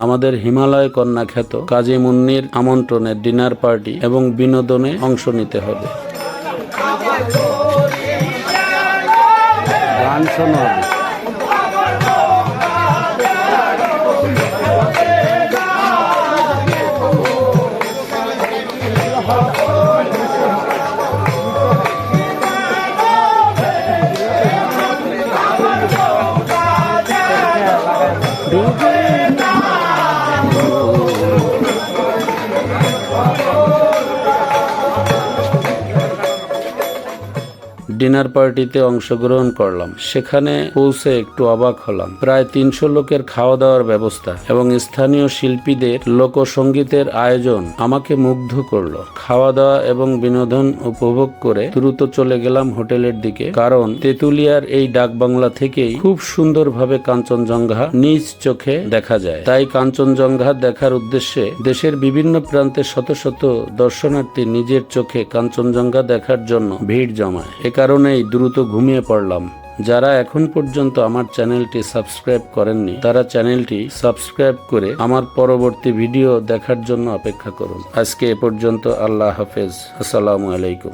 আমাদের হিমালয় কন্যা খ্যাত কাজী মুন্নির আমন্ত্রণে ডিনার পার্টি এবং বিনোদনে অংশ নিতে হবে। গান শোনা হবে। ডিনার পার্টিতে অংশগ্রহণ করলাম। সেখানে পৌঁছে একটু অবাক হলাম। প্রায় 300 লোকের খাওয়া দাওয়ার ব্যবস্থা এবং স্থানীয় শিল্পীদের লোকসঙ্গীতের আয়োজন আমাকে মুগ্ধ করলো। খাওয়া দাওয়া এবং বিনোদন উপভোগ করে দ্রুত চলে গেলাম হোটেলের দিকে, কারণ তেঁতুলিয়ার এই ডাকবাংলা থেকেই খুব সুন্দরভাবে কাঞ্চনজঙ্ঘা নিজ চোখে দেখা যায়। তাই কাঞ্চনজঙ্ঘা দেখার উদ্দেশ্যে দেশের বিভিন্ন প্রান্তে শত শত দর্শনার্থী নিজের চোখে কাঞ্চনজঙ্ঘা দেখার জন্য ভিড় জমায়। কারণেই দ্রুত ঘুমিয়ে পড়লাম। যারা এখন পর্যন্ত আমার চ্যানেলটি সাবস্ক্রাইব করেননি তারা চ্যানেলটি সাবস্ক্রাইব করে আমার পরবর্তী ভিডিও দেখার জন্য অপেক্ষা করুন। আজকে এ পর্যন্ত। আল্লাহ হাফেজ। আসসালামু আলাইকুম।